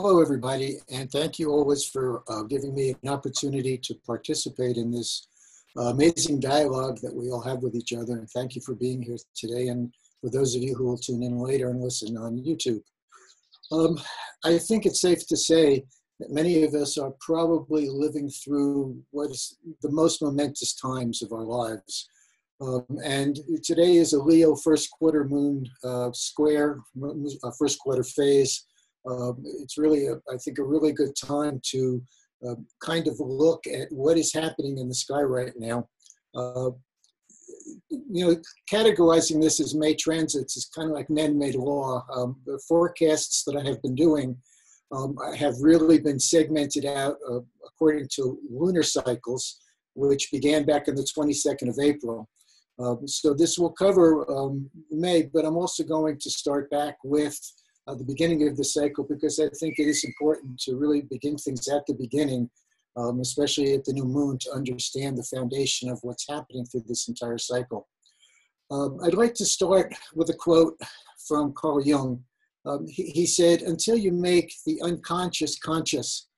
Hello, everybody, and thank you always for giving me an opportunity to participate in this amazing dialogue that we all have with each other. And thank you for being here today, and for those of you who will tune in later and listen on YouTube. I think it's safe to say that many of us are probably living through what is the most momentous times of our lives. And today is a Leo first quarter moon square, first quarter phase. It's really, I think, a really good time to kind of look at what is happening in the sky right now. Categorizing this as May transits is kind of like man-made law. The forecasts that I have been doing have really been segmented out according to lunar cycles, which began back on the 22nd of April. So this will cover May, but I'm also going to start back with the beginning of the cycle, because I think it is important to really begin things at the beginning, especially at the new moon, to understand the foundation of what's happening through this entire cycle. I'd like to start with a quote from Carl Jung. He said, "Until you make the unconscious conscious,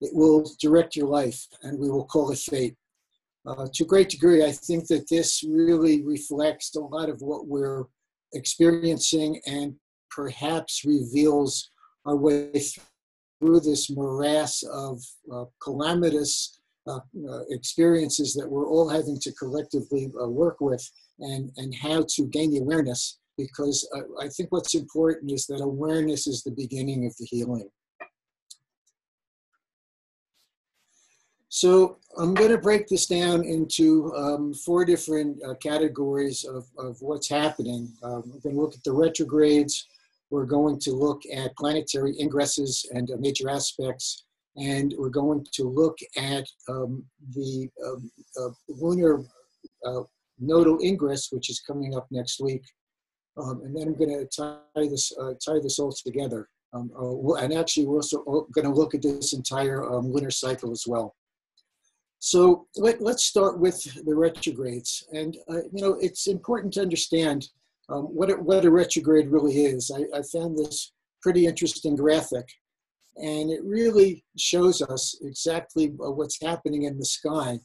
it will direct your life, and we will call it fate." To a great degree, I think that this really reflects a lot of what we're experiencing, and perhaps reveals our way through this morass of calamitous experiences that we're all having to collectively work with, and how to gain the awareness, because I think what's important is that awareness is the beginning of the healing. So I'm going to break this down into 4 different categories of what's happening. We're going to look at the retrogrades. We're going to look at planetary ingresses and major aspects. And we're going to look at the lunar nodal ingress, which is coming up next week. And then I'm going to tie this all together. And actually, we're also going to look at this entire lunar cycle as well. So let's start with the retrogrades. And, it's important to understand what a retrograde really is. I found this pretty interesting graphic, and it really shows us exactly what's happening in the sky.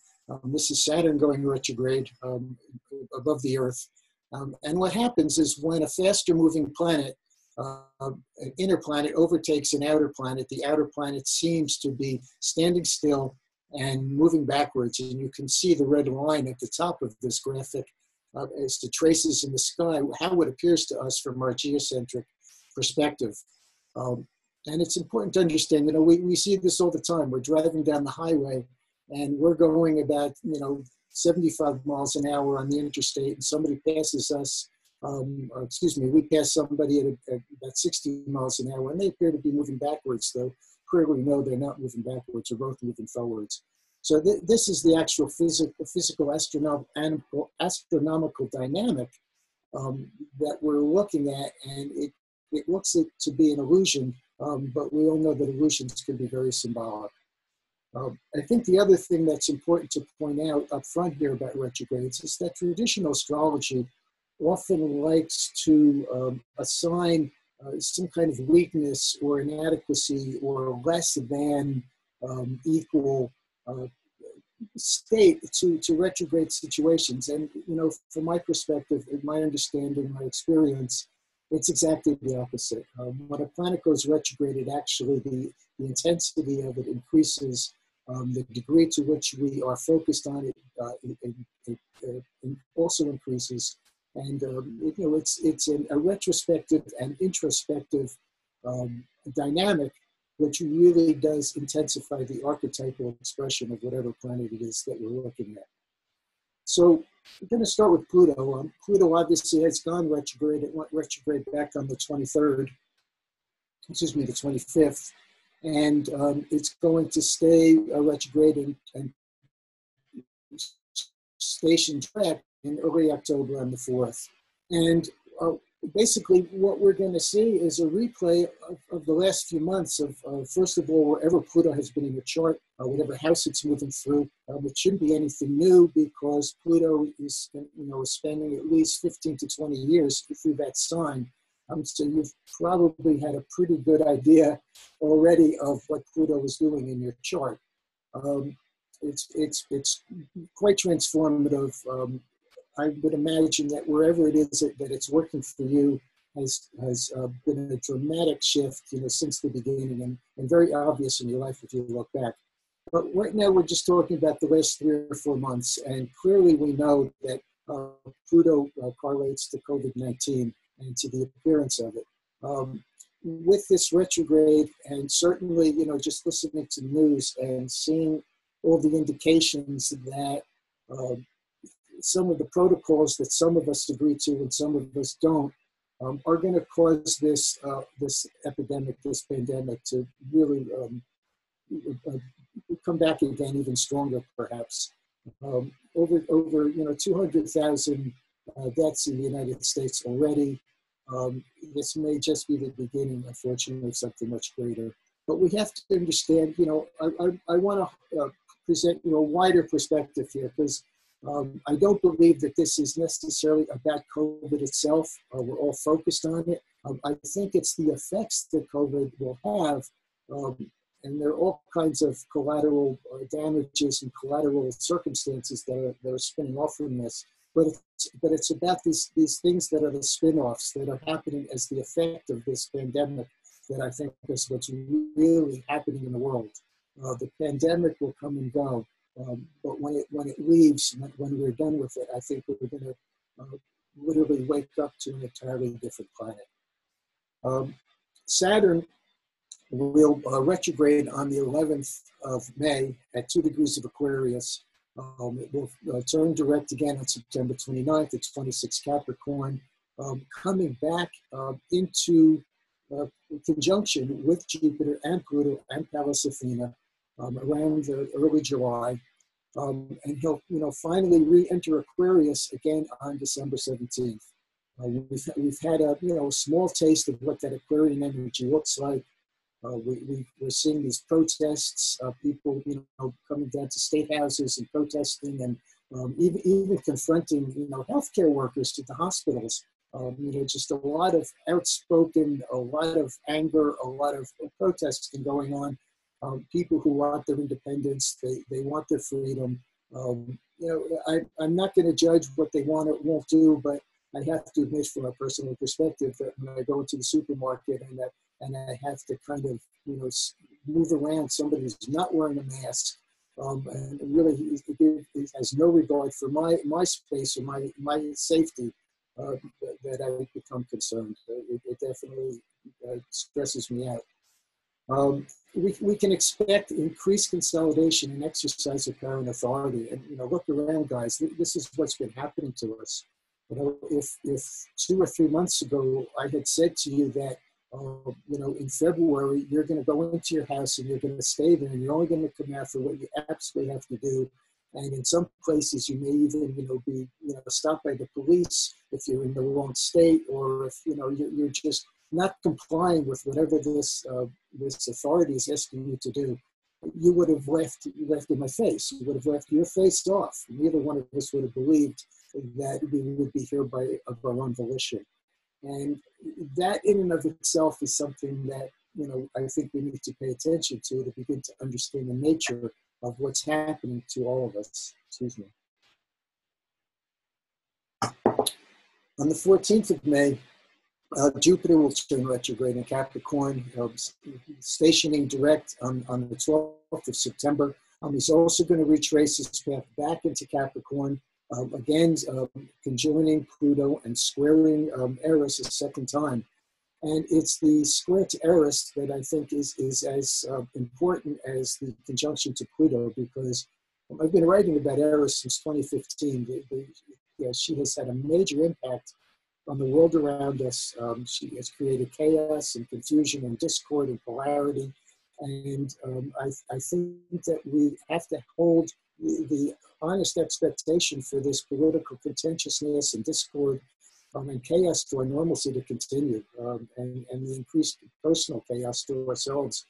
This is Saturn going retrograde above the Earth. And what happens is when a faster moving planet, an inner planet, overtakes an outer planet, the outer planet seems to be standing still and moving backwards. And you can see the red line at the top of this graphic as the traces in the sky, how it appears to us from our geocentric perspective. And it's important to understand, we see this all the time. We're driving down the highway and we're going about, 75 miles an hour on the interstate, and somebody passes us, we pass somebody at about 60 miles an hour, and they appear to be moving backwards, though clearly we know they're not moving backwards, they're both moving forwards. So this is the actual physical astronomical dynamic that we're looking at, and it looks to be an illusion, but we all know that illusions can be very symbolic. I think the other thing that's important to point out up front here about retrogrades is that traditional astrology often likes to assign some kind of weakness or inadequacy or less than equal state to retrograde situations. And, from my perspective, in my understanding, my experience, it's exactly the opposite. When a planet goes retrograde, it actually, the intensity of it increases. The degree to which we are focused on it, also increases. And, it's a retrospective and introspective dynamic, which really does intensify the archetypal expression of whatever planet it is that we're looking at. So we're going to start with Pluto. Pluto obviously has gone retrograde. It went retrograde back on the 25th. And it's going to stay retrograde and station track in early October on the 4th. And basically what we're going to see is a replay of the last few months of, first of all, wherever Pluto has been in the chart, whatever house it's moving through. It shouldn't be anything new, because Pluto is spending at least 15 to 20 years through that sign. So you've probably had a pretty good idea already of what Pluto is doing in your chart. It's quite transformative. I would imagine that wherever it is that it's working for you has been a dramatic shift, since the beginning, and very obvious in your life if you look back. But right now we're just talking about the last 3 or 4 months, and clearly we know that Pluto correlates to COVID-19 and to the appearance of it. With this retrograde, and certainly, just listening to the news and seeing all the indications that some of the protocols that some of us agree to and some of us don't are going to cause this epidemic, this pandemic, to really come back again even stronger, perhaps. Over 200,000 deaths in the United States already. This may just be the beginning, unfortunately, of something much greater. But we have to understand, I want to present a wider perspective here, because I don't believe that this is necessarily about COVID itself. We're all focused on it. I think it's the effects that COVID will have, and there are all kinds of collateral damages and collateral circumstances that are spinning off from this. But it's about these things that are the spin-offs that are happening as the effect of this pandemic that I think is what's really happening in the world. The pandemic will come and go, but when it leaves, when we're done with it, I think we're going to literally wake up to an entirely different planet. Saturn will retrograde on the 11th of May at 2 degrees of Aquarius. It will turn direct again on September 29th at 26 Capricorn, coming back into conjunction with Jupiter and Pluto and Pallas Athena around early July. And he'll finally re-enter Aquarius again on December 17th. We've had a small taste of what that Aquarian energy looks like. We're seeing these protests, people coming down to state houses and protesting, and even confronting healthcare workers at the hospitals. Just a lot of outspoken, a lot of anger, a lot of protesting going on. People who want their independence, they want their freedom. I'm not going to judge what they want or won't do, but I have to admit from a personal perspective that when I go into the supermarket and I have to kind of, move around somebody who's not wearing a mask, and really he has no regard for my space or my safety, that I become concerned. It definitely stresses me out. We can expect increased consolidation and exercise of power and authority. And, look around, guys. This is what's been happening to us. If 2 or 3 months ago I had said to you that, in February, you're going to go into your house and you're going to stay there and you're only going to come out for what you absolutely have to do. And in some places, you may even, be, stopped by the police if you're in the wrong state, or if, you're just not complying with whatever this authority is asking you to do. You would have left in my face. You would have left your face off. Neither one of us would have believed that we would be here of our own volition. And that in and of itself is something that, I think we need to pay attention to begin to understand the nature of what's happening to all of us. Excuse me. On the 14th of May, Jupiter will turn retrograde in Capricorn, stationing direct on the 12th of September. He's also going to retrace his path back into Capricorn, again, conjoining Pluto and squaring Eris a second time. And it's the square to Eris that I think is as important as the conjunction to Pluto, because I've been writing about Eris since 2015. She has had a major impact on the world around us. She has created chaos and confusion and discord and polarity. And I think that we have to hold the honest expectation for this political contentiousness and discord and chaos to our normalcy to continue, and the increased personal chaos to ourselves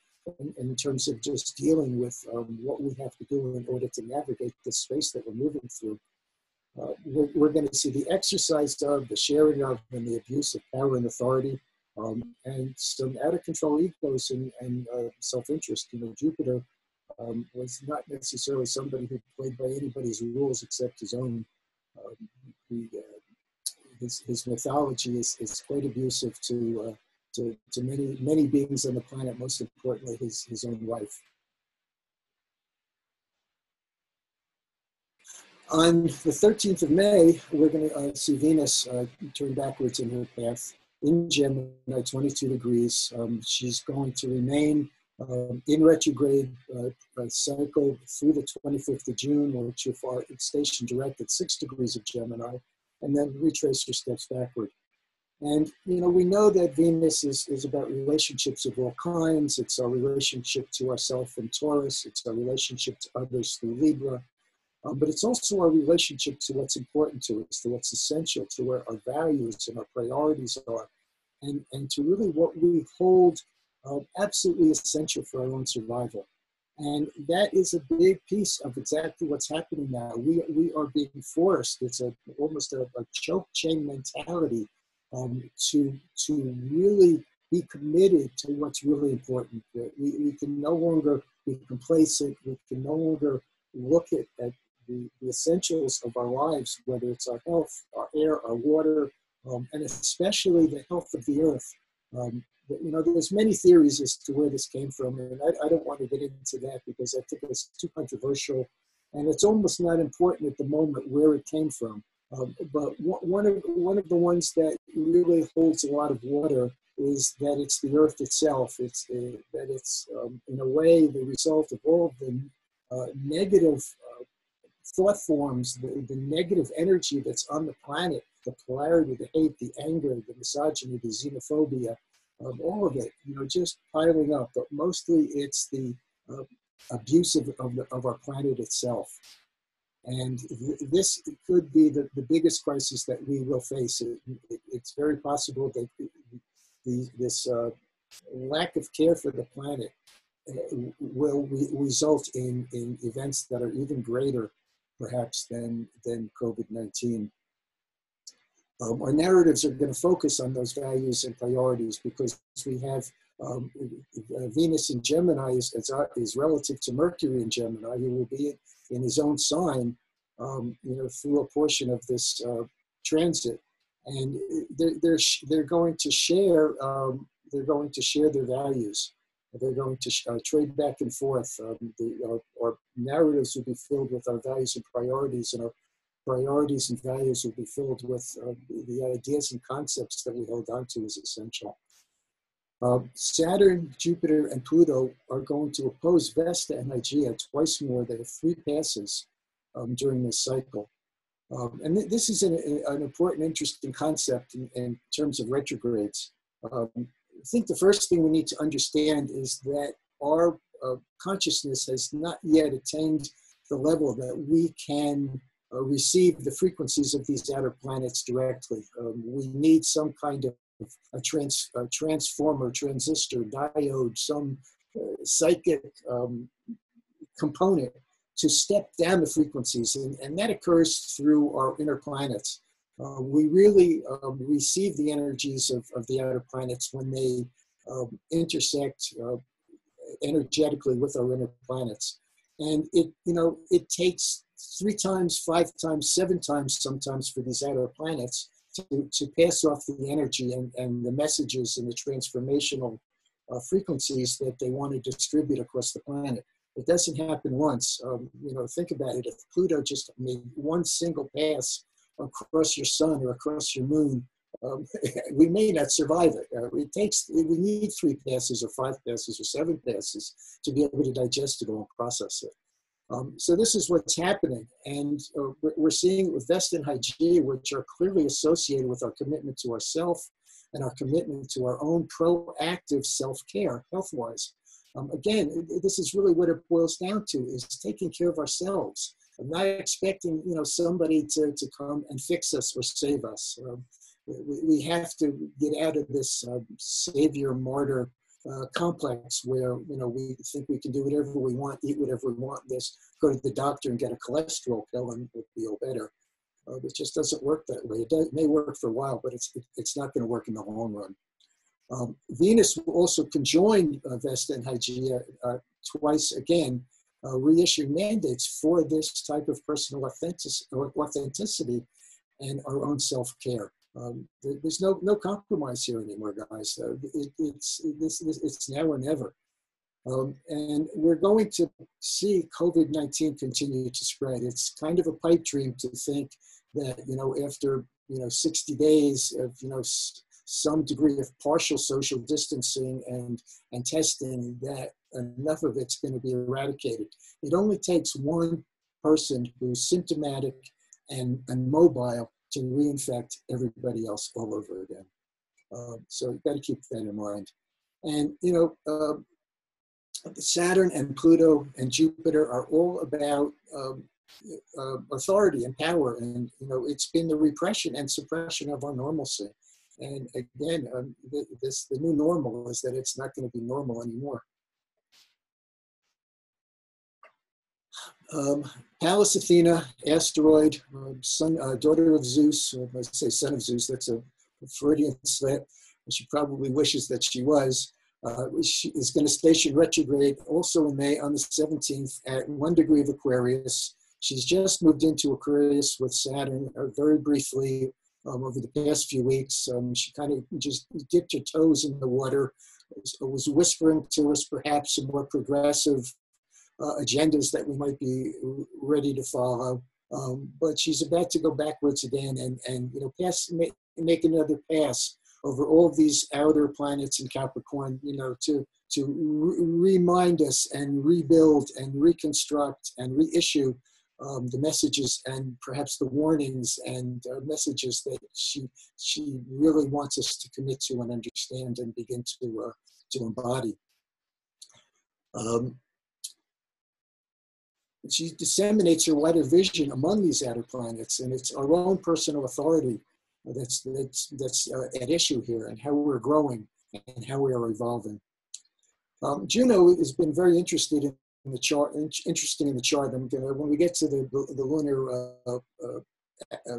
in terms of just dealing with what we have to do in order to navigate the space that we're moving through. We're going to see the exercise of, the sharing of, and the abuse of power and authority, and some out of control egos and self-interest. You know, Jupiter was not necessarily somebody who played by anybody's rules except his own. He, his mythology is quite abusive to many beings on the planet, most importantly his own wife. On the 13th of May, we're going to see Venus turn backwards in her path in Gemini, 22 degrees. She's going to remain in retrograde cycle through the 25th of June, which if our station direct at 6 degrees of Gemini, and then retrace her steps backward. And, you know, we know that Venus is about relationships of all kinds. It's our relationship to ourself in Taurus. It's our relationship to others through Libra. But it's also our relationship to what's important to us, to what's essential, to where our values and our priorities are, and to really what we hold absolutely essential for our own survival. And that is a big piece of exactly what's happening now. We are being forced, it's almost a choke chain mentality to really be committed to what's really important. We can no longer be complacent. We can no longer look at the essentials of our lives, whether it's our health, our air, our water, and especially the health of the earth. You know, there's many theories as to where this came from, and I don't want to get into that because I think it's too controversial, and it's almost not important at the moment where it came from. But one of the ones that really holds a lot of water is that it's the earth itself. It's that it's in a way the result of all of the negative thought forms, the negative energy that's on the planet, the polarity, the hate, the anger, the misogyny, the xenophobia, all of it, you know, just piling up. But mostly it's the abuse of our planet itself. And this could be the biggest crisis that we will face. It's very possible that this lack of care for the planet will result in events that are even greater, perhaps, than COVID-19. Our narratives are going to focus on those values and priorities because we have Venus in Gemini is relative to Mercury in Gemini. He will be in his own sign, you know, through a portion of this transit, and they're going to share their values. They're going to trade back and forth. Our narratives will be filled with our values and priorities, and our priorities and values will be filled with the ideas and concepts that we hold on to as essential. Saturn, Jupiter, and Pluto are going to oppose Vesta and Hygeia twice more. They have 3 passes during this cycle. And this is an important, interesting concept in terms of retrogrades. I think the first thing we need to understand is that our consciousness has not yet attained the level that we can receive the frequencies of these outer planets directly. We need some kind of a transformer, transistor, diode, some psychic component to step down the frequencies, and that occurs through our inner planets. We really receive the energies of the outer planets when they intersect energetically with our inner planets. And it takes 3 times, 5 times, 7 times sometimes for these outer planets to pass off the energy and the messages and the transformational frequencies that they want to distribute across the planet. It doesn't happen once. Think about it. If Pluto just made one single pass across your sun or across your moon, we may not survive it. We need 3 passes or 5 passes or 7 passes to be able to digest it all and process it. So this is what's happening. And we're seeing it with Vesta and Hygeia, which are clearly associated with our commitment to ourself and our commitment to our own proactive self-care, health-wise. Again, this is really what it boils down to, is taking care of ourselves. I'm not expecting, somebody to come and fix us or save us. We have to get out of this savior martyr complex where, we think we can do whatever we want, eat whatever we want, go to the doctor and get a cholesterol pill and we'll feel better. It just doesn't work that way. It may work for a while, but it's not going to work in the long run. Venus will also conjoin Vesta and Hygeia twice again, reissuing mandates for this type of personal authenticity and our own self-care. There's no compromise here anymore, guys. It's now or never. And we're going to see COVID-19 continue to spread. It's kind of a pipe dream to think that, after, 60 days of, some degree of partial social distancing and testing, that enough of it's going to be eradicated. It only takes one person who's symptomatic and mobile to reinfect everybody else all over again. So you've got to keep that in mind. And, Saturn and Pluto and Jupiter are all about authority and power. And, it's been the repression and suppression of our normalcy. And again, the new normal is that it's not going to be normal anymore. Pallas Athena, asteroid, son, daughter of Zeus, I say son of Zeus, that's a Freudian slip. She probably wishes that she was. She is going to station retrograde also in May on the 17th at 1 degree of Aquarius. She's just moved into Aquarius with Saturn very briefly over the past few weeks. She kind of just dipped her toes in the water, was whispering to us perhaps some more progressive agendas that we might be ready to follow. But she's about to go backwards again and make another pass over all of these outer planets in Capricorn, to remind us and rebuild and reconstruct and reissue the messages and perhaps the warnings and messages that she really wants us to commit to and understand and begin to embody. She disseminates her wider vision among these outer planets, and it's our own personal authority that's at issue here, and how we're growing and how we are evolving. Juno has been very interested in the chart. Interesting in the chart. When we get to the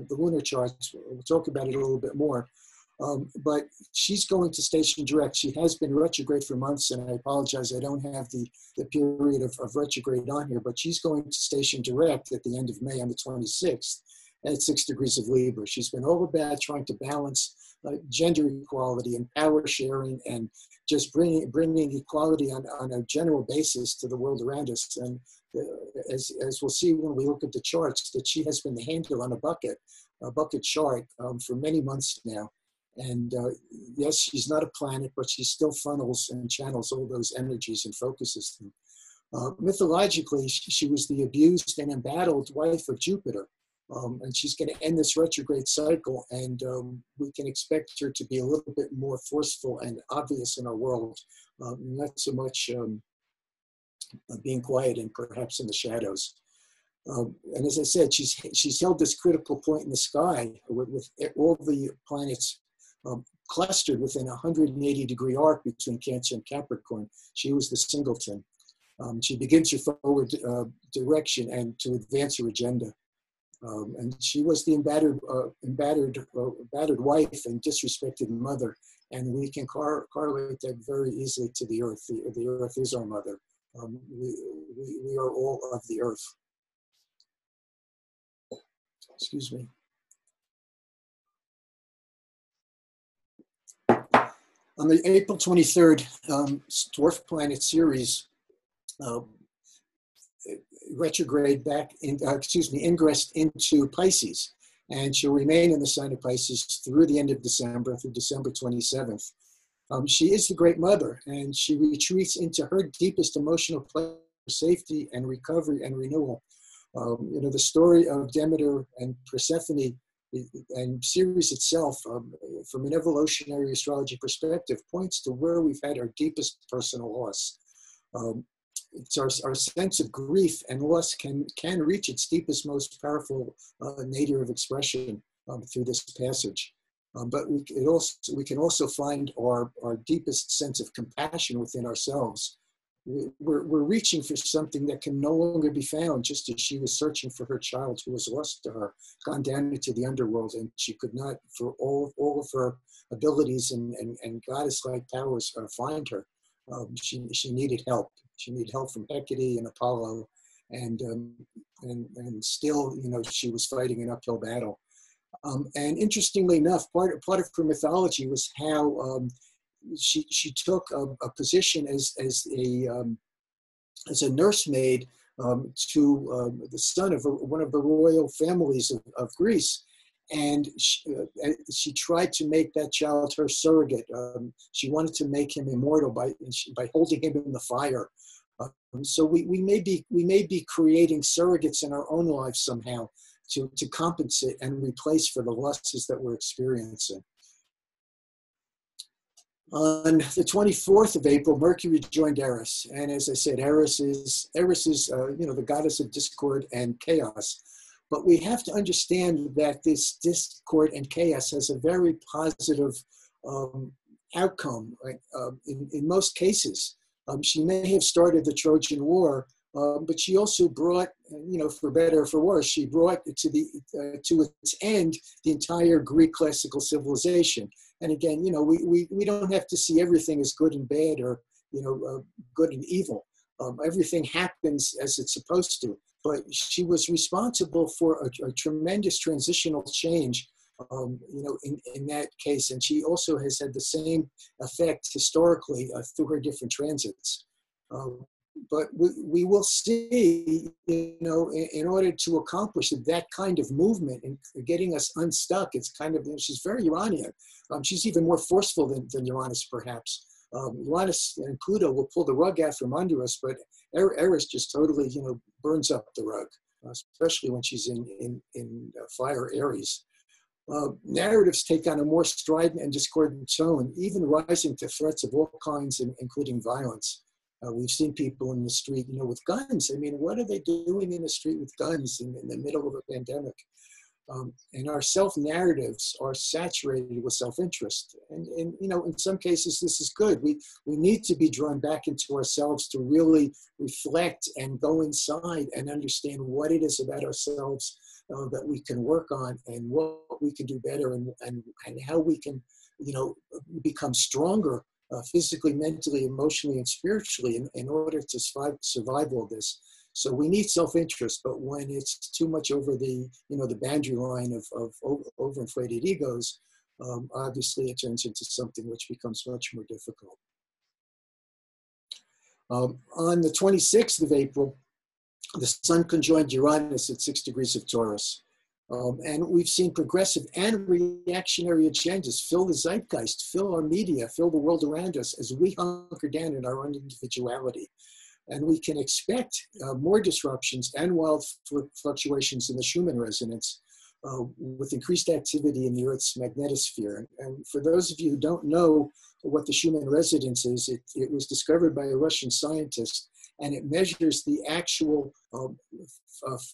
lunar charts, we'll talk about it a little bit more. But she's going to station direct. She has been retrograde for months, and I apologize, I don't have the period of retrograde on here, but she's going to station direct at the end of May on the 26th at 6 degrees of Libra. She's been all about trying to balance gender equality and power sharing and just bringing equality on a general basis to the world around us. And as we'll see when we look at the charts, that she has been the handle on a bucket chart for many months now. And yes, she's not a planet, but she still funnels and channels all those energies and focuses them. Mythologically, she was the abused and embattled wife of Jupiter. And she's going to end this retrograde cycle, and we can expect her to be a little bit more forceful and obvious in our world, not so much being quiet and perhaps in the shadows. And as I said, she's held this critical point in the sky with all the planets clustered within a 180-degree arc between Cancer and Capricorn. She was the singleton. She begins her forward direction and to advance her agenda. And she was the battered wife and disrespected mother. And we can correlate that very easily to the earth. The earth is our mother. We are all of the earth. Excuse me. On the April 23rd dwarf planet series, retrograde back in, ingressed into Pisces, and she'll remain in the sign of Pisces through the end of December, through December 27th. She is the Great Mother, and she retreats into her deepest emotional place, safety and recovery and renewal. The story of Demeter and Persephone and Ceres itself, from an evolutionary astrology perspective, points to where we've had our deepest personal loss. It's our sense of grief and loss can reach its deepest, most powerful nadir of expression through this passage. But we can also find our deepest sense of compassion within ourselves we're reaching for something that can no longer be found, just as she was searching for her child who was lost to her, gone down into the underworld, and she could not, for all of her abilities and goddess-like powers, find her. She needed help. She needed help from Hecate and Apollo, and still, you know, she was fighting an uphill battle. And interestingly enough, part of her mythology was how she took a position as a nursemaid to the son of one of the royal families of Greece. And she tried to make that child her surrogate. She wanted to make him immortal by holding him in the fire. So we may be creating surrogates in our own lives somehow to compensate and replace for the losses that we're experiencing. On the 24th of April, Mercury joined Eris, and as I said, Eris is you know, the goddess of discord and chaos. But we have to understand that this discord and chaos has a very positive outcome. Right? In most cases, she may have started the Trojan War, but she also brought, you know, for better or for worse, she brought to its end the entire Greek classical civilization. And again, you know, we don't have to see everything as good and bad, or, you know, good and evil. Everything happens as it's supposed to. But she was responsible for a tremendous transitional change, you know, in that case. And she also has had the same effect historically through her different transits. But we will see, you know, in order to accomplish that kind of movement and getting us unstuck, it's kind of, she's very Uranian. She's even more forceful than Uranus, perhaps. Uranus and Pluto will pull the rug out from under us, but Eris just totally, you know, burns up the rug, especially when she's in fire Aries. Narratives take on a more strident and discordant tone, even rising to threats of all kinds, including violence. We've seen people in the street, you know, with guns. I mean, what are they doing in the street with guns in the middle of a pandemic? And our self-narratives are saturated with self-interest. And, you know, in some cases, this is good. We need to be drawn back into ourselves to really reflect and go inside and understand what it is about ourselves that we can work on, and what we can do better, and how we can, you know, become stronger physically, mentally, emotionally, and spiritually in order to survive all this. So we need self-interest, but when it's too much over the, you know, the boundary line of overinflated egos, obviously it turns into something which becomes much more difficult. On the 26th of April, the Sun conjoined Uranus at 6 degrees of Taurus. And we've seen progressive and reactionary agendas fill the zeitgeist, fill our media, fill the world around us as we hunker down in our own individuality. And we can expect more disruptions and wild fluctuations in the Schumann resonance with increased activity in the Earth's magnetosphere. And for those of you who don't know what the Schumann resonance is, it was discovered by a Russian scientist, and it measures the actual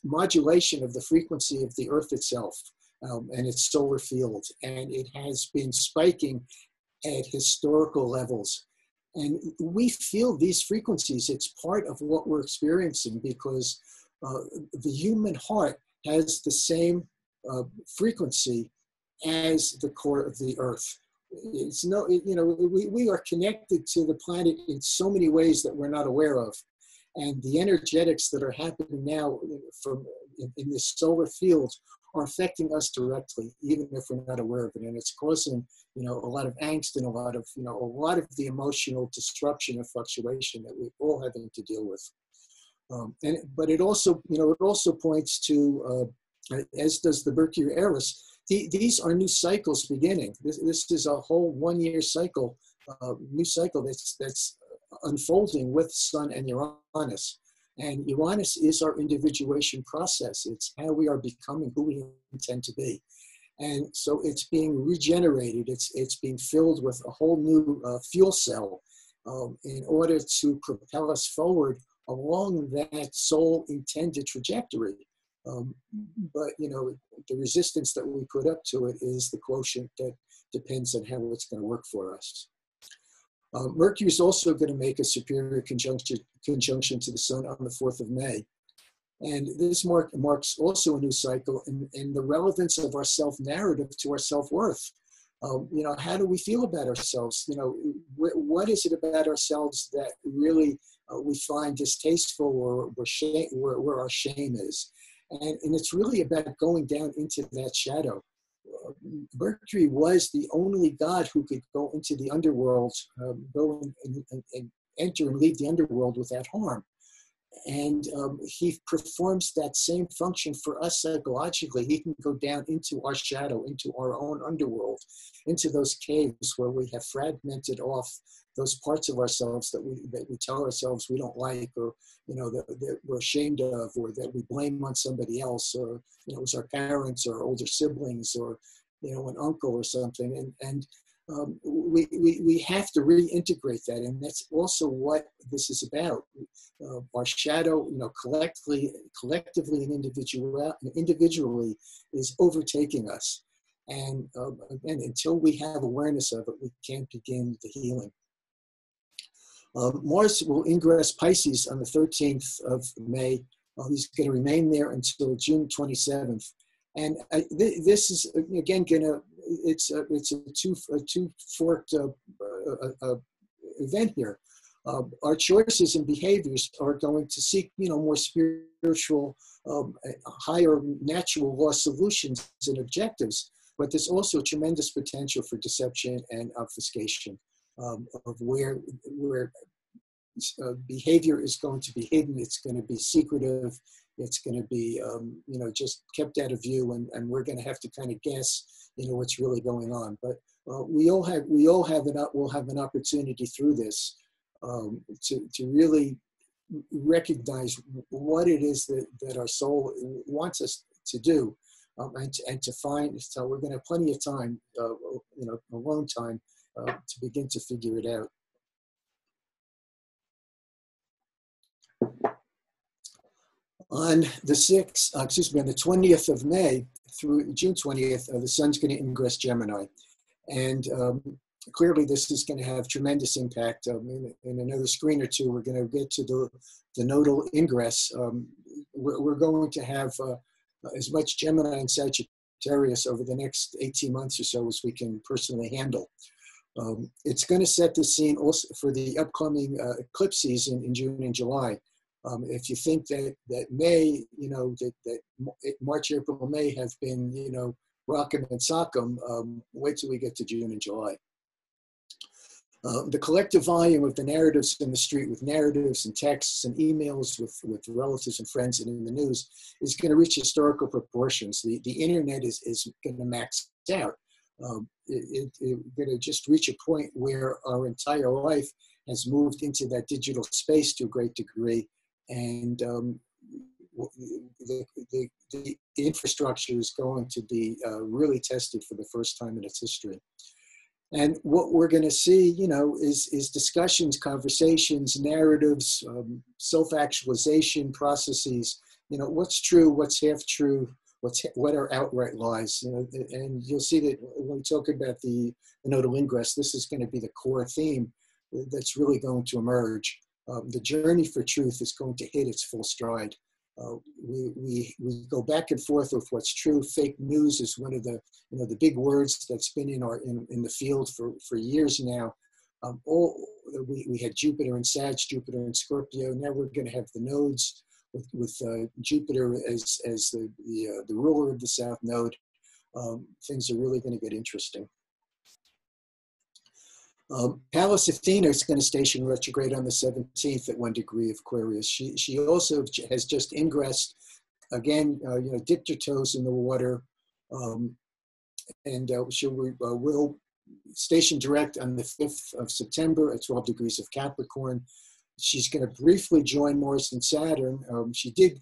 modulation of the frequency of the Earth itself and its solar field. And it has been spiking at historical levels. And we feel these frequencies. It's part of what we're experiencing, because the human heart has the same frequency as the core of the Earth. It's no, you know, we are connected to the planet in so many ways that we're not aware of. And the energetics that are happening now in this solar field are affecting us directly, even if we're not aware of it. And it's causing, you know, a lot of angst and a lot of the emotional disruption and fluctuation that we're all having to deal with. But it also, you know, it also points to, as does the Mercury Eris, these are new cycles beginning. This is a whole one-year cycle, new cycle that's unfolding with Sun and Uranus. And Uranus is our individuation process. It's how we are becoming who we intend to be. And so it's being regenerated. It's being filled with a whole new fuel cell in order to propel us forward along that soul intended trajectory. But, you know, the resistance that we put up to it is the quotient that depends on how it's going to work for us. Mercury is also going to make a superior conjunction to the sun on the 4th of May. And this marks also a new cycle in the relevance of our self-narrative to our self-worth. You know, how do we feel about ourselves? You know, what is it about ourselves that really we find distasteful or where our shame is? And it's really about going down into that shadow. Mercury was the only god who could go into the underworld, go and enter and leave the underworld without harm. And he performs that same function for us psychologically. He can go down into our shadow, into our own underworld, into those caves where we have fragmented off those parts of ourselves that we tell ourselves we don't like, or you know that we're ashamed of, or that we blame on somebody else, or you know it was our parents or older siblings, or you know an uncle or something. And we have to reintegrate that, and that's also what this is about. Our shadow, you know, collectively and individually is overtaking us. And again, until we have awareness of it, we can't begin the healing. Mars will ingress Pisces on the 13th of May. He's going to remain there until June 27th. And this is again it's a two-forked event here. Our choices and behaviors are going to seek, you know, more spiritual, higher natural law solutions and objectives. But there's also tremendous potential for deception and obfuscation of where behavior is going to be hidden. It's going to be secretive. It's going to be, you know, just kept out of view, and we're going to have to kind of guess, you know, what's really going on. But we'll have an opportunity through this to really recognize what it is that our soul wants us to do, and to find. So we're going to have plenty of time, you know, alone time, to begin to figure it out. On the 20th of May through June 20th, the sun's going to ingress Gemini. And clearly this is going to have tremendous impact. In another screen or two, we're going to get to the Nodal Ingress. We're going to have as much Gemini and Sagittarius over the next 18 months or so as we can personally handle. It's going to set the scene also for the upcoming eclipse season in June and July. If you think that May, you know, that March, April, May have been, you know, rock'em and sock'em, wait till we get to June and July. The collective volume of the narratives in the street, with narratives and texts and emails with relatives and friends and in the news, is going to reach historical proportions. The internet is going to max out. It's going to just reach a point where our entire life has moved into that digital space to a great degree. And the infrastructure is going to be really tested for the first time in its history. And what we're going to see, you know, is discussions, conversations, narratives, self-actualization processes. You know, what's true, what's half true, what are outright lies. You know, and you'll see that when we talk about the Nodal Ingress, this is going to be the core theme that's really going to emerge. The journey for truth is going to hit its full stride. We go back and forth with what's true. Fake news is one of the, you know, the big words that's been in the field for years now. We had Jupiter and Sag, Jupiter and Scorpio. Now we're going to have the nodes with Jupiter as the ruler of the South Node. Things are really going to get interesting. Pallas Athena is going to station retrograde on the 17th at 1 degree of Aquarius. She also has just ingressed, again, you know, dipped her toes in the water, and she will station direct on the 5th of September at 12 degrees of Capricorn. She's going to briefly join Mars and Saturn. She did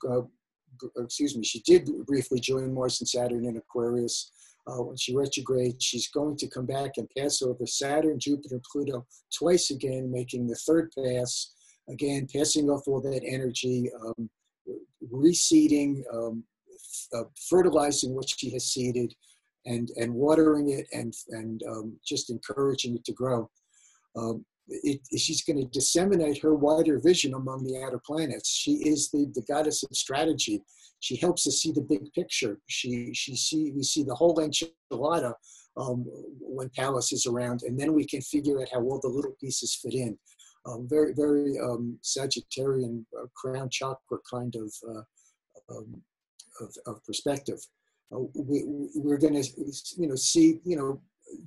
briefly join Mars and Saturn in Aquarius. When she retrogrades, she's going to come back and pass over Saturn, Jupiter, Pluto twice again, making the third pass, again, passing off all that energy, reseeding, fertilizing what she has seeded, and watering it and just encouraging it to grow. she's going to disseminate her wider vision among the outer planets. She is the goddess of strategy. She helps us see the big picture. We see the whole enchilada when Pallas is around, and then we can figure out how all the little pieces fit in. Very, very Sagittarian crown chakra kind of perspective. We're going to, see,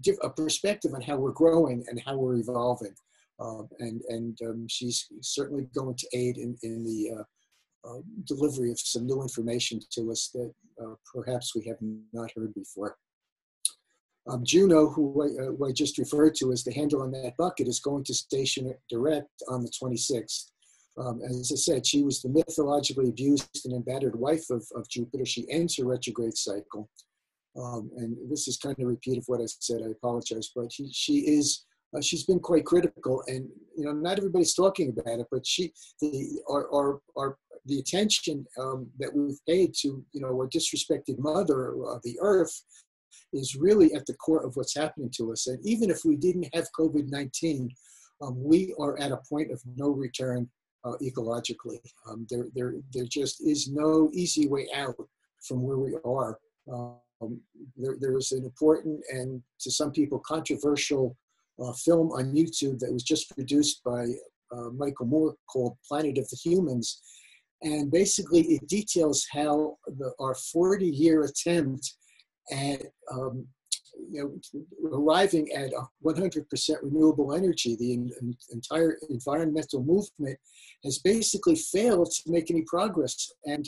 give a perspective on how we're growing and how we're evolving. She's certainly going to aid in the delivery of some new information to us that perhaps we have not heard before. Juno, who I just referred to as the handle on that bucket, is going to station direct on the 26th. As I said, she was the mythologically abused and embattered wife of Jupiter. She ends her retrograde cycle. And this is kind of a repeat of what I said. I apologize, but she's been quite critical, and not everybody's talking about it. But the attention that we've paid to our disrespected mother, the Earth, is really at the core of what's happening to us. And even if we didn't have COVID-19, we are at a point of no return ecologically. There just is no easy way out from where we are. There is an important and to some people controversial film on YouTube that was just produced by Michael Moore called Planet of the Humans. And basically it details how our 40-year attempt at arriving at 100% renewable energy, the entire environmental movement has basically failed to make any progress. And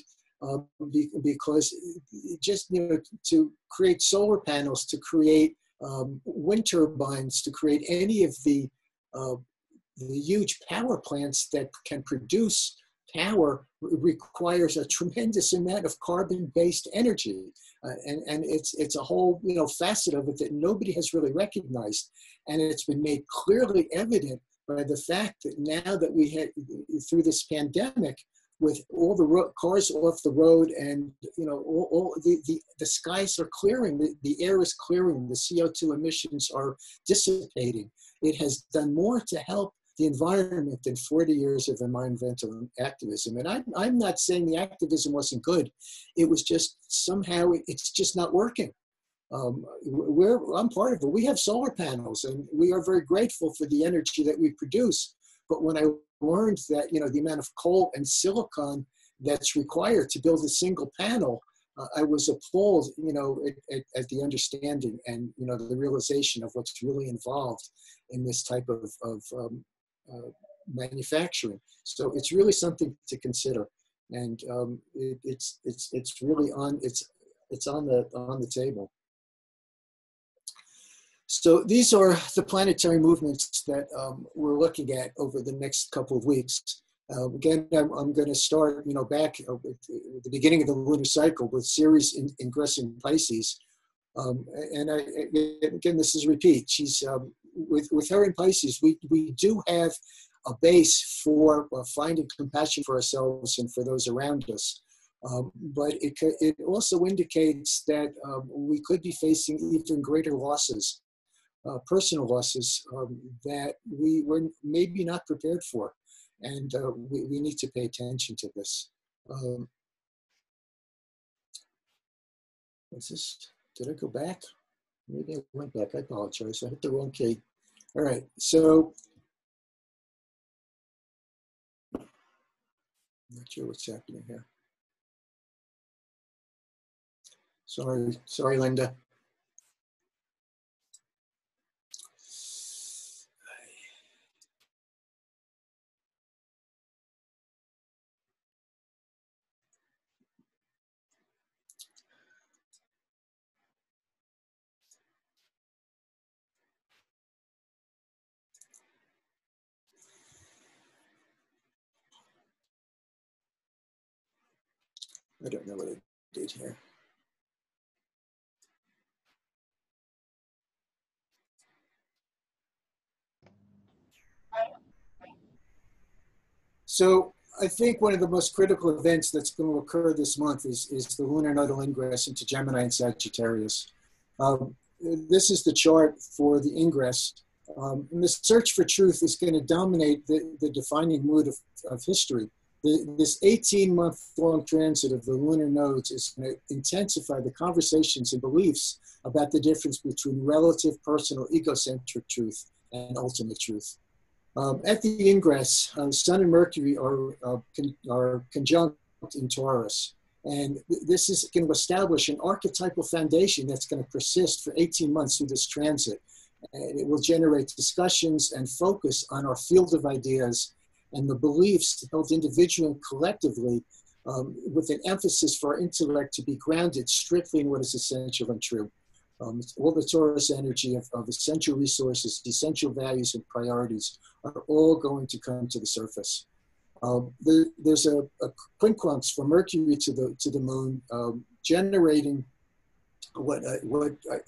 because just to create solar panels, to create wind turbines, to create any of the huge power plants that can produce power requires a tremendous amount of carbon-based energy. And it's a whole facet of it that nobody has really recognized. And it's been made clearly evident by the fact that now that we had, through this pandemic, with all the cars off the road and all the skies are clearing, the air is clearing, the CO2 emissions are dissipating. It has done more to help the environment than 40 years of environmental activism. And I'm not saying the activism wasn't good. It was just somehow it's just not working. I'm part of it. We have solar panels and we are very grateful for the energy that we produce. But when I learned that, the amount of coal and silicon that's required to build a single panel, I was appalled, at the understanding and, the realization of what's really involved in this type of manufacturing. So it's really something to consider. And it's really on the table. So these are the planetary movements that we're looking at over the next couple of weeks. Again, I'm going to start, back at the beginning of the lunar cycle with Ceres Ingress in Pisces. Again, this is a repeat. She's with her in Pisces. We do have a base for finding compassion for ourselves and for those around us. But it also indicates that we could be facing even greater losses. Personal losses that we were maybe not prepared for. And we need to pay attention to this. What's this? Did I go back? Maybe I went back. I apologize. I hit the wrong key. All right. So, I'm not sure what's happening here. Sorry, Linda. I don't know what I did here. So I think one of the most critical events that's going to occur this month is the lunar nodal ingress into Gemini and Sagittarius. This is the chart for the ingress. And the search for truth is going to dominate the defining mood of history. This 18-month-long transit of the lunar nodes is going to intensify the conversations and beliefs about the difference between relative, personal, egocentric truth and ultimate truth. At the ingress, Sun and Mercury are conjunct in Taurus. And this is going to establish an archetypal foundation that's going to persist for 18 months through this transit. And it will generate discussions and focus on our field of ideas and the beliefs held individually and collectively, with an emphasis for our intellect to be grounded strictly in what is essential and true. All the Taurus energy of essential resources, essential values and priorities are all going to come to the surface. There's a quincunx from Mercury to the moon, generating what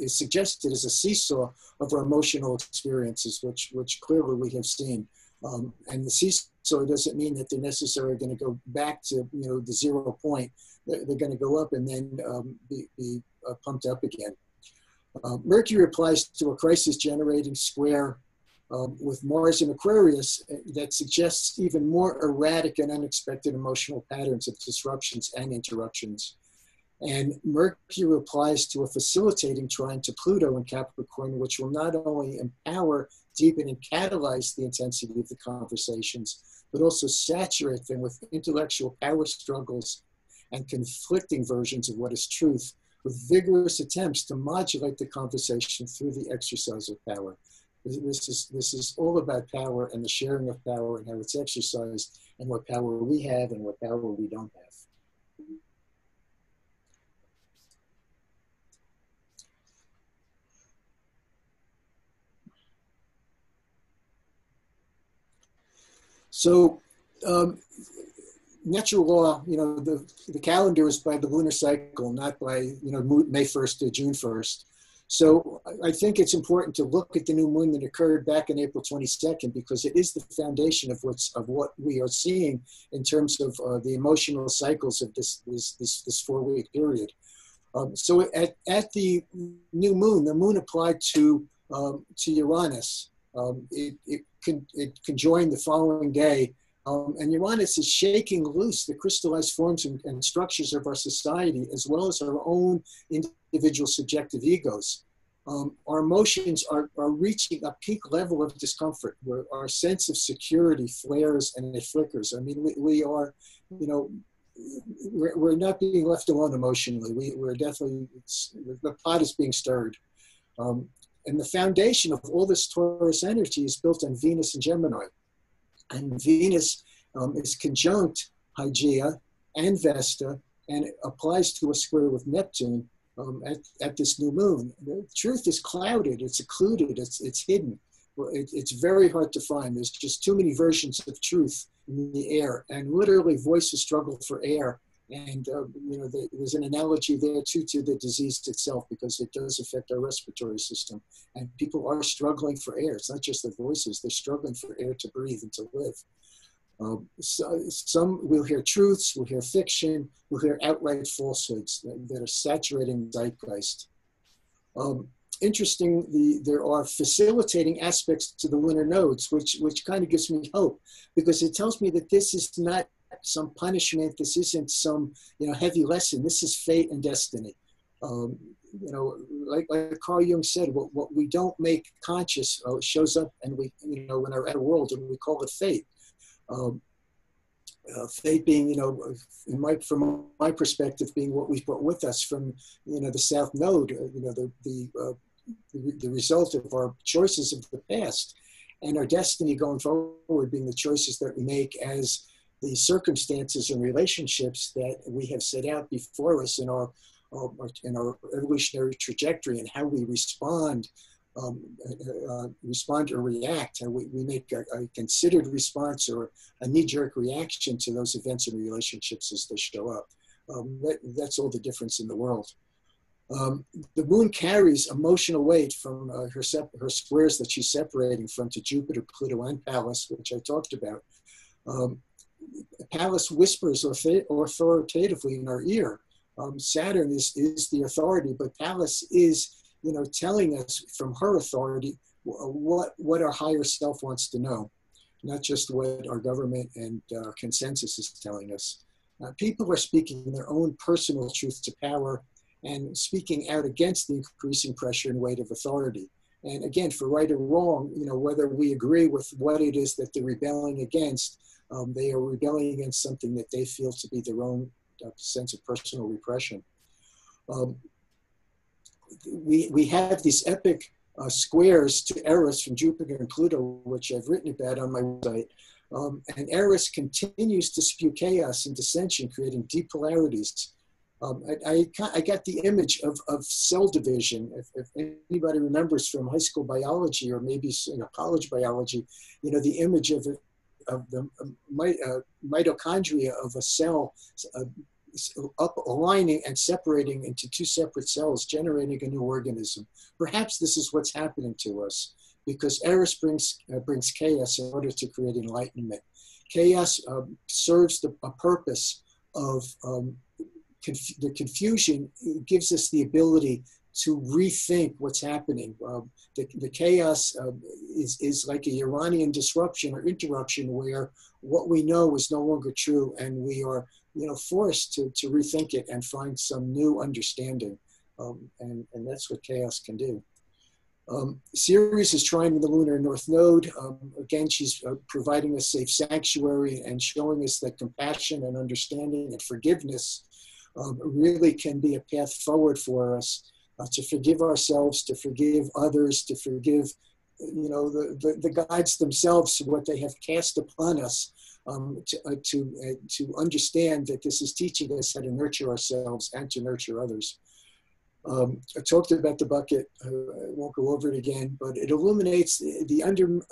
is suggested as a seesaw of our emotional experiences, which clearly we have seen. And the seesaw doesn't mean that they're necessarily going to go back to the 0 point. They're going to go up and then be pumped up again. Mercury applies to a crisis-generating square with Mars in Aquarius that suggests even more erratic and unexpected emotional patterns of disruptions and interruptions. And Mercury applies to a facilitating trine to Pluto in Capricorn, which will not only empower, deepen, and catalyze the intensity of the conversations, but also saturate them with intellectual power struggles and conflicting versions of what is truth, with vigorous attempts to modulate the conversation through the exercise of power. This is all about power and the sharing of power and how it's exercised and what power we have and what power we don't have. So natural law, the calendar is by the lunar cycle, not by, May 1st to June 1st. So I think it's important to look at the new moon that occurred back on April 22nd, because it is the foundation of what we are seeing in terms of the emotional cycles of this 4-week period. So at the new moon, the moon applied to Uranus. It conjoined the following day. And Uranus is shaking loose the crystallized forms and structures of our society, as well as our own individual subjective egos. Our emotions are reaching a peak level of discomfort, where our sense of security flares and it flickers. I mean, we are, we're not being left alone emotionally. We're definitely, the pot is being stirred. And the foundation of all this Taurus energy is built on Venus and Gemini. And Venus is conjunct Hygeia and Vesta, and it applies to a square with Neptune at this new moon. The truth is clouded, it's occluded, it's hidden. It's very hard to find. There's just too many versions of truth in the air, and literally voices struggle for air. And there's an analogy there too to the disease itself, because it does affect our respiratory system. And people are struggling for air. It's not just their voices, they're struggling for air to breathe and to live. Some will hear truths, we'll hear fiction, we'll hear outright falsehoods that are saturating the zeitgeist. Interestingly, there are facilitating aspects to the lunar nodes, which kind of gives me hope, because it tells me that this is not some punishment, this isn't some heavy lesson, this is fate and destiny. Like Carl Jung said, what we don't make conscious shows up, and we in our outer world, and we call it fate. Fate being, from my perspective, being what we've brought with us from the South Node, the result of our choices of the past, and our destiny going forward being the choices that we make as the circumstances and relationships that we have set out before us in our evolutionary trajectory, and how we respond or react, how we make a considered response or a knee-jerk reaction to those events and relationships as they show up. That's all the difference in the world. The moon carries emotional weight from her squares that she's separating from to Jupiter, Pluto, and Pallas, which I talked about. Pallas whispers authoritatively in our ear. Saturn is the authority, but Pallas is telling us from her authority what our higher self wants to know, not just what our government and our consensus is telling us. People are speaking their own personal truth to power and speaking out against the increasing pressure and weight of authority. And again, for right or wrong, whether we agree with what it is that they're rebelling against, they are rebelling against something that they feel to be their own sense of personal repression. We have these epic squares to Eris from Jupiter and Pluto, which I've written about on my website. And Eris continues to spew chaos and dissension, creating deep polarities. I got the image of cell division. If anybody remembers from high school biology or maybe college biology, the image of the mitochondria of a cell aligning and separating into two separate cells, generating a new organism. Perhaps this is what's happening to us, because Eris brings chaos in order to create enlightenment. Chaos serves a purpose of the confusion. Gives us the ability to rethink what's happening. The chaos is like a Iranian disruption or interruption, where what we know is no longer true, and we are forced to rethink it and find some new understanding. And that's what chaos can do. Ceres is trining the lunar north node. Again, she's providing a safe sanctuary and showing us that compassion and understanding and forgiveness really can be a path forward for us, to forgive ourselves, to forgive others, to forgive the gods themselves, what they have cast upon us, to understand that this is teaching us how to nurture ourselves and to nurture others. I talked about the bucket. I won't go over it again, but it illuminates the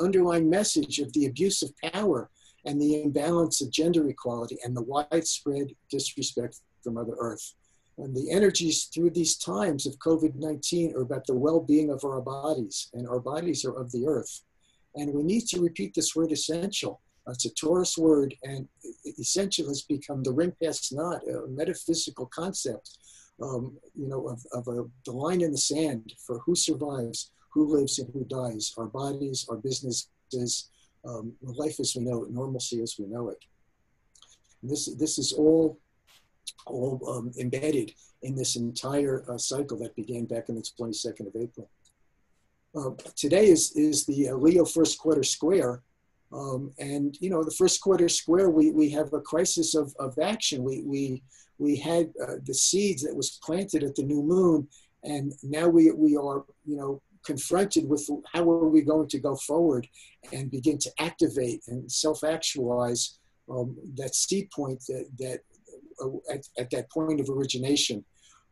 underlying message of the abuse of power and the imbalance of gender equality and the widespread disrespect for Mother Earth. And the energies through these times of COVID-19 are about the well-being of our bodies, and our bodies are of the earth. And we need to repeat this word essential. It's a Taurus word, and essential has become the ring past knot, a metaphysical concept, the line in the sand for who survives, who lives, and who dies. Our bodies, our businesses, life as we know it, normalcy as we know it. And this is all embedded in this entire cycle that began back on the 22nd of April. Today is the Leo first quarter square. And the first quarter square, we have a crisis of action. We had the seeds that was planted at the new moon, and now we are confronted with how are we going to go forward and begin to activate and self-actualize that seed point that at that point of origination.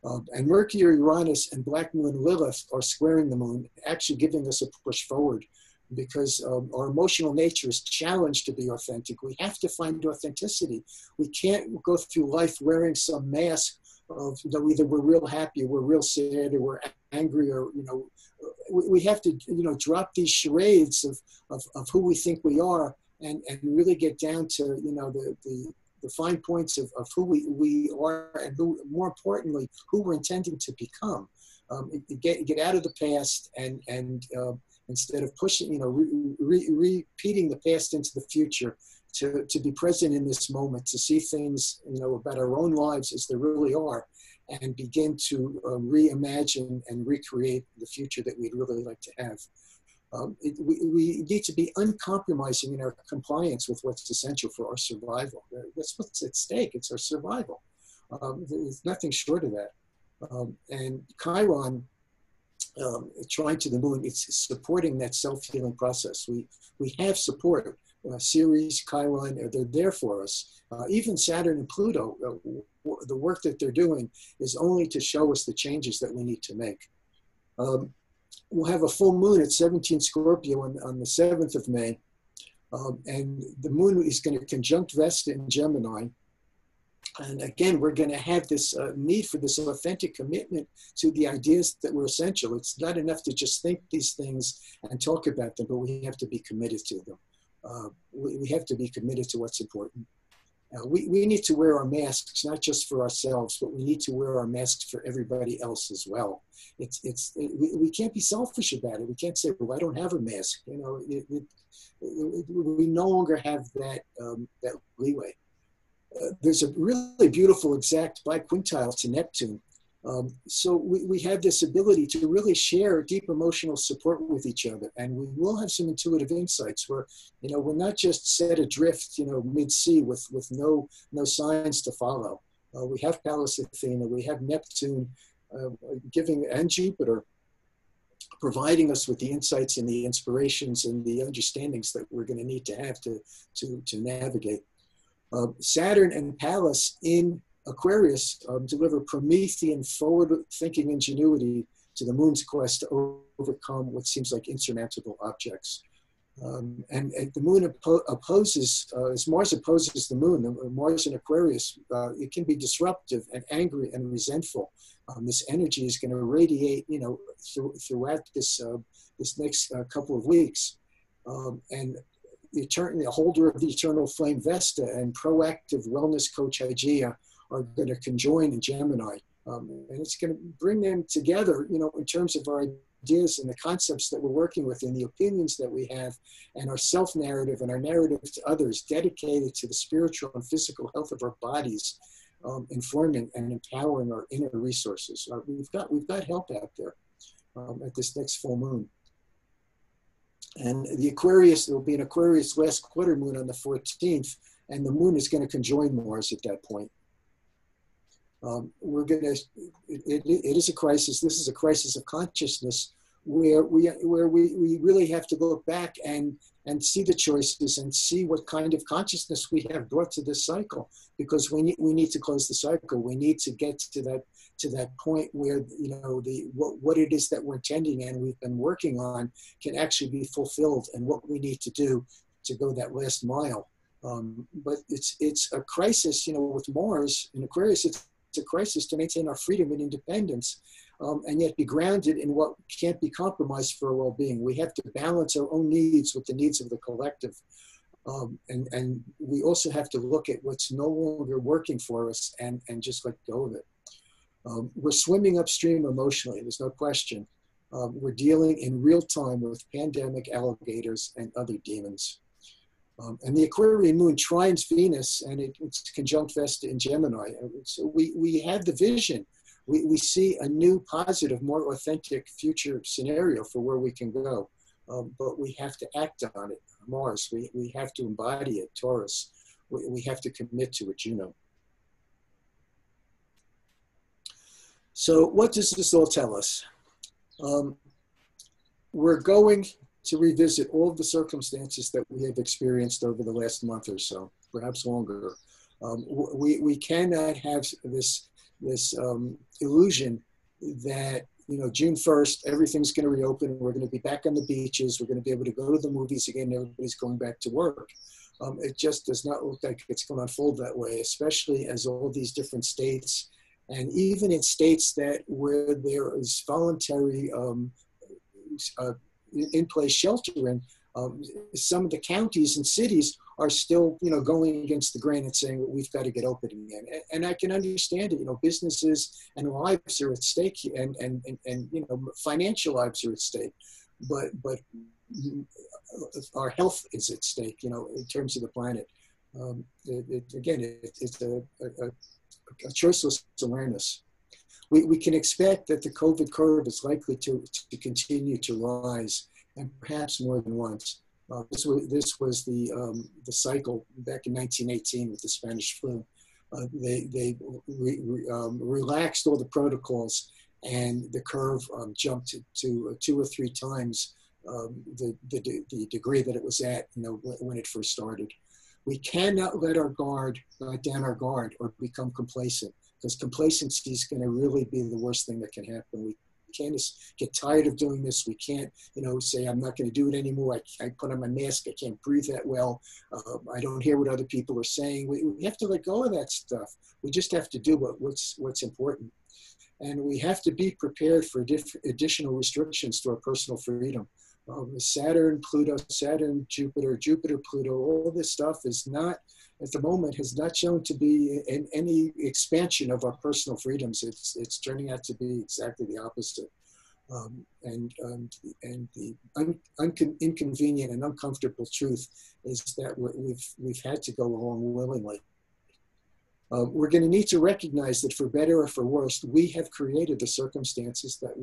And Mercury, Uranus, and Black Moon Lilith are squaring the moon, actually giving us a push forward, because our emotional nature is challenged to be authentic. We have to find authenticity. We can't go through life wearing some mask of either we're real happy, or we're real sad, or we're angry, or we have to drop these charades of who we think we are, and really get down to the fine points of who we are, and who, more importantly, who we're intending to become. Get out of the past, and instead of pushing, repeating the past into the future, to be present in this moment, to see things, about our own lives as they really are, and begin to reimagine and recreate the future that we'd really like to have. We need to be uncompromising in our compliance with what's essential for our survival. That's what's at stake. It's our survival. There's nothing short of that. And Chiron, trying to the moon, it's supporting that self-healing process. We have support. Ceres, Chiron, they're there for us. Even Saturn and Pluto, the work that they're doing is only to show us the changes that we need to make. We'll have a full moon at 17 Scorpio on the 7th of May. And the moon is going to conjunct Vesta in Gemini. And again, we're going to have this need for this authentic commitment to the ideas that were essential. It's not enough to just think these things and talk about them, but we have to be committed to them. We have to be committed to what's important. We need to wear our masks, not just for ourselves, but we need to wear our masks for everybody else as well. We can't be selfish about it. We can't say, well, I don't have a mask. You know, we no longer have that, that leeway. There's a really beautiful exact biquintile to Neptune. So we have this ability to really share deep emotional support with each other, and we will have some intuitive insights where, you know, we're not just set adrift, you know, mid-sea with no signs to follow. We have Pallas Athena, we have Neptune giving, and Jupiter providing us with the insights and the inspirations and the understandings that we're going to need to have to navigate. Saturn and Pallas in Aquarius deliver Promethean forward-thinking ingenuity to the moon's quest to overcome what seems like insurmountable objects. And the moon opposes, as Mars opposes the moon, Mars in Aquarius, it can be disruptive and angry and resentful. This energy is going to radiate, you know, throughout this next couple of weeks. And the holder of the eternal flame Vesta and proactive wellness coach Hygeia are going to conjoin in Gemini. And it's going to bring them together, you know, in terms of our ideas and the concepts that we're working with and the opinions that we have and our self-narrative and our narrative to others dedicated to the spiritual and physical health of our bodies, informing and empowering our inner resources. We've got help out there at this next full moon. And the Aquarius, there will be an Aquarius last quarter moon on the 14th, and the moon is going to conjoin Mars at that point. It is a crisis. This is a crisis of consciousness where we really have to look back and see the choices and see what kind of consciousness we have brought to this cycle, because we need to close the cycle. We need to get to that point where, you know, what it is that we're intending and we've been working on can actually be fulfilled, and what we need to do to go that last mile. But it's a crisis, you know, with Mars in Aquarius. It's a crisis to maintain our freedom and independence, and yet be grounded in what can't be compromised for our well-being. We have to balance our own needs with the needs of the collective. And we also have to look at what's no longer working for us and just let go of it. We're swimming upstream emotionally, there's no question. We're dealing in real time with pandemic alligators and other demons. And the Aquarian moon trines Venus, and it's conjunct Vesta in Gemini. So we have the vision. We see a new, positive, more authentic future scenario for where we can go. But we have to act on it. Mars, we have to embody it. Taurus, we have to commit to it. Juno. So what does this all tell us? We're going to revisit all of the circumstances that we have experienced over the last month or so, perhaps longer. We cannot have this illusion that, you know, June 1st, everything's going to reopen. We're going to be back on the beaches. We're going to be able to go to the movies again. Everybody's going back to work. It just does not look like it's going to unfold that way, especially as all these different states, and even in states where there is voluntary in-place sheltering, some of the counties and cities are still, you know, going against the grain and saying, well, we've got to get open again. And I can understand it. You know, businesses and lives are at stake, and you know, financial lives are at stake. But our health is at stake, you know, in terms of the planet. It's a choiceless awareness. We can expect that the COVID curve is likely to continue to rise, and perhaps more than once. This was the cycle back in 1918 with the Spanish flu. They relaxed all the protocols, and the curve jumped to 2 or 3 times the degree that it was at, you know, when it first started. We cannot let down our guard or become complacent, because complacency is going to really be the worst thing that can happen. We can't just get tired of doing this. We can't, you know, say, I'm not going to do it anymore. I put on my mask. I can't breathe that well. I don't hear what other people are saying. We have to let go of that stuff. We just have to do what's important. And we have to be prepared for additional restrictions to our personal freedom. Saturn, Pluto, Saturn, Jupiter, Jupiter, Pluto, all this stuff is not, at the moment, has not shown to be in any expansion of our personal freedoms. It's turning out to be exactly the opposite. And the inconvenient and uncomfortable truth is that we've had to go along willingly. We're going to need to recognize that for better or for worse, we have created the circumstances that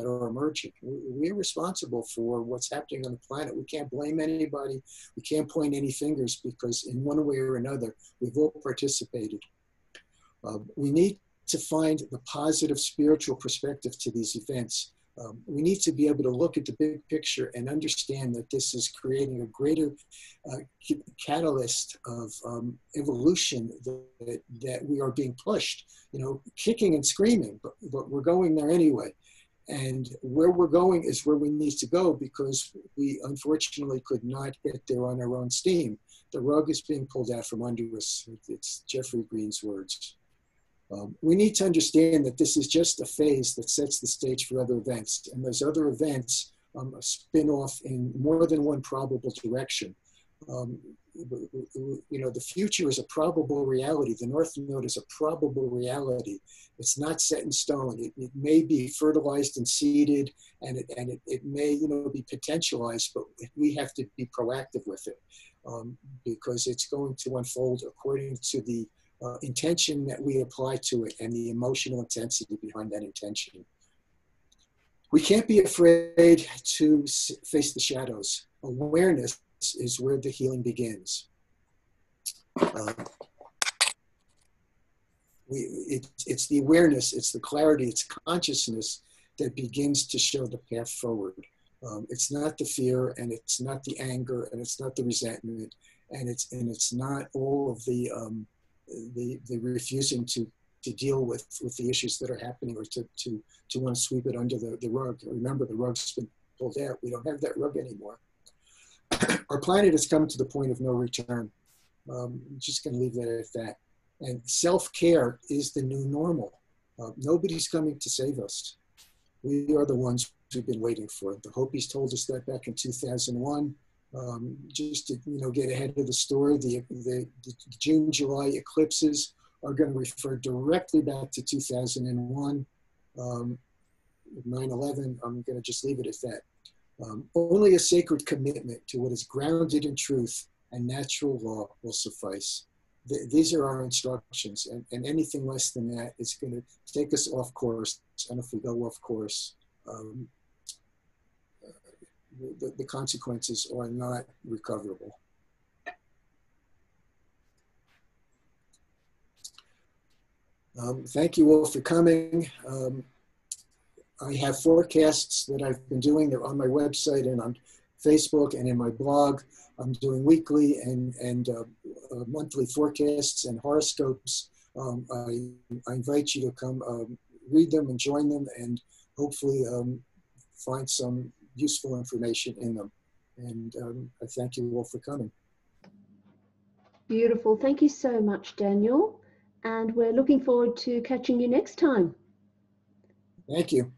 are emerging. We're responsible for what's happening on the planet. We can't blame anybody. We can't point any fingers because in one way or another, we've all participated. We need to find the positive spiritual perspective to these events. We need to be able to look at the big picture and understand that this is creating a greater catalyst of evolution that we are being pushed, kicking and screaming, but we're going there anyway. And where we're going is where we need to go because we unfortunately could not get there on our own steam. The rug is being pulled out from under us. It's Jeffrey Green's words. We need to understand that this is just a phase that sets the stage for other events. And those other events spin off in more than one probable direction. The future is a probable reality. The North Node is a probable reality. It's not set in stone. It may be fertilized and seeded, and it may be potentialized, but we have to be proactive with it because it's going to unfold according to the intention that we apply to it and the emotional intensity behind that intention. We can't be afraid to face the shadows. Awareness is where the healing begins. It's the awareness, it's the clarity, it's consciousness that begins to show the path forward. It's not the fear, and it's not the anger, and it's not the resentment, and it's not all of the refusing to deal with the issues that are happening or to want to sweep it under the rug. Remember, the rug's been pulled out. We don't have that rug anymore. Our planet has come to the point of no return. I'm just going to leave that at that. And self-care is the new normal. Nobody's coming to save us. We are the ones we've been waiting for. The Hopis told us that back in 2001. Just to get ahead of the story, the June-July eclipses are going to refer directly back to 2001, 9/11. I'm going to just leave it at that. Only a sacred commitment to what is grounded in truth and natural law will suffice. These are our instructions, and anything less than that is going to take us off course. And if we go off course, the consequences are not recoverable. Thank you all for coming. I have forecasts that I've been doing. They're on my website and on Facebook and in my blog. I'm doing weekly and monthly forecasts and horoscopes. I invite you to come read them and join them and hopefully find some useful information in them. And I thank you all for coming. Beautiful. Thank you so much, Daniel. And we're looking forward to catching you next time. Thank you.